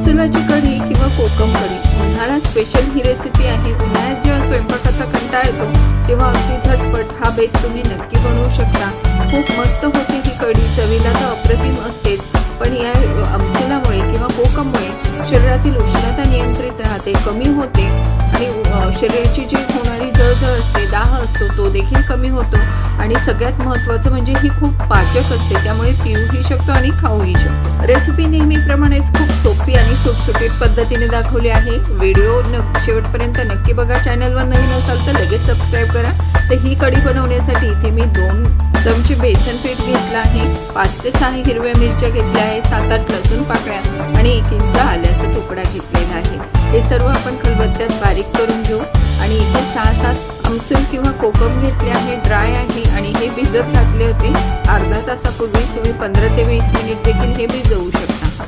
आमसुलाची कढी किंवा कोकम कढी उन्हाळा स्पेशल ही रेसिपी आहे। उन्हाळ्यात जेव्हा स्वयंपाकाचा कंटाळा येतो तेव्हा अगदी झटपट हा बेत तुम्ही नक्की बनवू शकता। खूप मस्त होते ही कढी, चवीला तर अप्रतिम असतेच, पण या आमसुलामुळे किंवा कोकममुळे शरीरातील उष्णता नियंत्रित राहते, कमी होते आणि शरीराची जी होणारी जळजळ असते, दाह असतो तो देखील कमी होतो आणि सगळ्यात महत्त्वाचं म्हणजे ही खूप पाचक असते, त्यामुळे पिऊही शकतो आणि खाऊही शकतो। रेसिपी नेहमीप्रमाणेच खूप सोपी आणि सुटसुटीत पद्धतीने दाखवली आहे। व्हिडिओ शेवटपर्यंत नक्की बघा। चॅनलवर नवीन असाल तर लगेच सबस्क्राइब करा। तर ही कढी बनवण्यासाठी इथे मी 2 चमचे बेसन पीठ घेतलं आहे, 5 ते 6 हिरव्या मिरच्या घेतल्या आहे, 7-8 लसूण पाकळ्या आणि 1 इंच आल्याचा तुकडा घेतलेला आहे। हे सर्व आपण खलबत्त्यात बारीक करून घेऊ आणि इथे 6-7 आमसूल किंवा कोकम घेतले आहे, ड्राय आहे आणि हे भिजत घातले होते अर्धा तासापूर्वी। तुम्ही 15 ते 20 मिनिट देखील हे भिजवू शकता।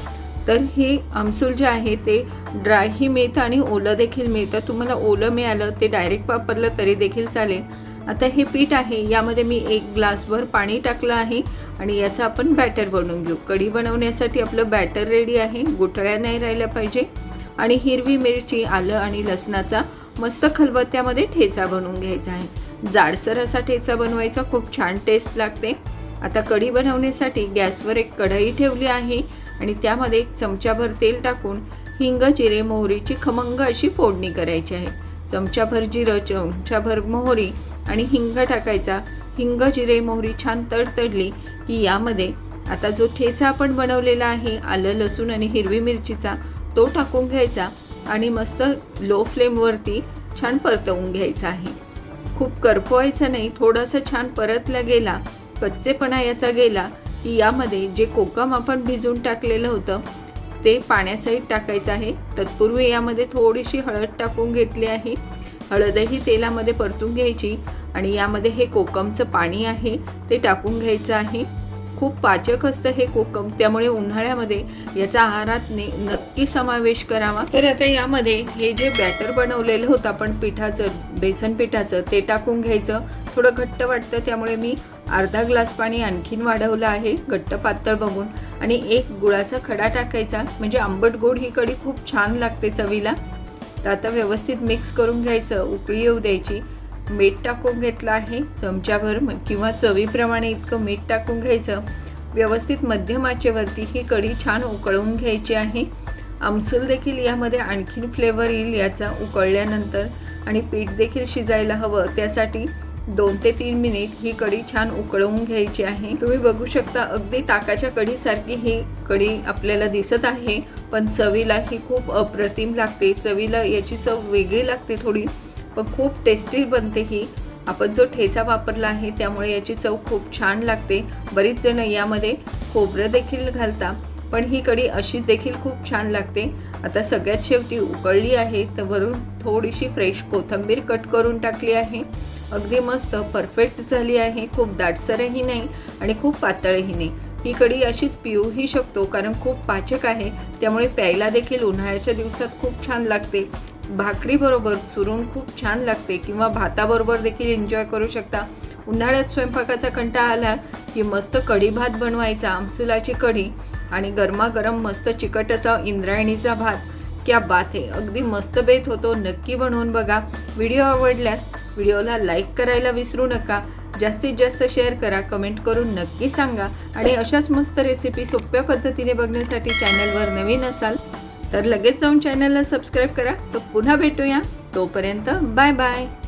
तर हे आमसूल जे आहे ते ड्राय ही मिळतं आणि ओलं देखील मिळतं। तुम्हाला ओलं मिळालं ते डायरेक्ट वापरलं तरी देखील चालेल। आता हे पीठ आहे, यामध्ये मी 1 ग्लासभर पाणी टाकलं आहे आणि याचं आपण बॅटर बनवून घेऊ। कढी बनवण्यासाठी आपलं बॅटर रेडी आहे, गुठळ्या नाही राहिल्या पाहिजे। आणि हिरवी मिरची, आलं आणि लसणाचा मस्त खलबत्त्यामध्ये ठेचा बनवून घ्यायचा आहे। जाडसर असा ठेचा बनवायचा, खूप छान टेस्ट लागते। आता कढी बनवण्यासाठी गॅसवर एक कढई ठेवली आहे आणि त्यामध्ये 1 चमचाभर तेल टाकून हिंग, जिरे, मोहरीची खमंग अशी फोडणी करायची आहे। चमचाभर जिरं, चमचाभर मोहरी आणि हिंग टाकायचा। हिंग, जिरे, मोहरी छान तडतडली की यामध्ये आता जो ठेचा आपण बनवलेला आहे आलं, लसूण आणि हिरवी मिरचीचा तो टाकून घ्यायचा आणि मस्त लो फ्लेमवरती छान परतवून घ्यायचा आहे। खूप करपवायचं नाही, थोडासा छान परतला गेला, कच्चेपणा याचा गेला की यामध्ये जे कोकम आपण भिजून टाकलेलं होतं ते पाण्यासहित टाकायचं आहे। तत्पूर्वी यामध्ये थोडीशी हळद टाकून घेतली आहे, हळदही तेलामध्ये परतून घ्यायची आणि यामध्ये हे कोकमचं पाणी आहे ते टाकून घ्यायचं आहे। खूप पाचक असतं हे कोकम, त्यामुळे उन्हाळ्यामध्ये याचा आहारात नक्की समावेश करावा। तर आता यामध्ये हे जे बॅटर बनवलेलं होतं आपण पिठाचं, बेसन पिठाचं, ते टाकून घ्यायचं। थोडं घट्ट वाटतं त्यामुळे मी अर्धा ग्लास पाणी आणखीन वाढवलं आहे घट्ट पातळ बघून आणि 1 गुळाचा खडा टाकायचा, म्हणजे आंबट गोड ही कढी खूप छान लागते चवीला। तर आता व्यवस्थित मिक्स करून घ्यायचं, उकळी येऊ द्यायची। मीठ टाकून घेतलं आहे चमचाभर किंवा चवीप्रमाणे इतकं मीठ टाकून घ्यायचं। व्यवस्थित मध्यम आचेवरती ही कढी छान उकळून घ्यायची आहे। आमसूल देखील यामध्ये आणखीन फ्लेवर येईल याचा उकळल्यानंतर आणि पीठ देखील शिजायला हवं, त्यासाठी 2 ते 3 मिनिट ही कढी छान उकळवून घ्यायची आहे। तुम्ही बघू शकता अगदी ताकाच्या कढीसारखी ही कढी आपल्याला दिसत आहे, पण चवीला ही खूप अप्रतिम लागते। चवीला याची चव वेगळी लागते थोडी, पण खूप टेस्टी बनते ही। आपण जो ठेचा वापरला आहे त्यामुळे याची चव खूप छान लागते। बरीच जण यामध्ये खोबरं देखील घालता, पण ही कढी अशी देखील खूप छान लागते। आता सगळ्यात शेवटी उकळली आहे तर वरून थोडीशी फ्रेश कोथिंबीर कट करून टाकली आहे। अगदी मस्त परफेक्ट झाली आहे, खूप दाटसरही नाही आणि खूप पातळही नाही। ही कढी अशीच पिऊही शकतो कारण खूप पाचक आहे, त्यामुळे प्यायला देखील उन्हाळ्याच्या दिवसात खूप छान लागते। भाकरी बरोबर चुरून खूप छान लागते किंवा भाताबरोबर देखील एन्जॉय करू शकता। उन्हाळ्यात स्वयंपाकाचा कंटाळा आला की मस्त कढी भात बनवायचा, आमसुलाची कढी आणि गरमागरम मस्त चिकट असा इंद्रायणीचा भात, क्या बात आहे। अगदी मस्त बेत होतो, नक्की बनवून बघा। व्हिडिओ आवडल्यास व्हिडिओला लाईक करायला विसरू नका, जास्तीत जास्त शेअर करा, कमेंट करून नक्की सांगा आणि अशाच मस्त रेसिपी सोप्या पद्धतीने बघण्यासाठी चॅनलवर नवीन असाल तर लगेच जाऊन चॅनलला सबस्क्राइब करा। तर पुन्हा भेटूया, तोपर्यंत बाय बाय।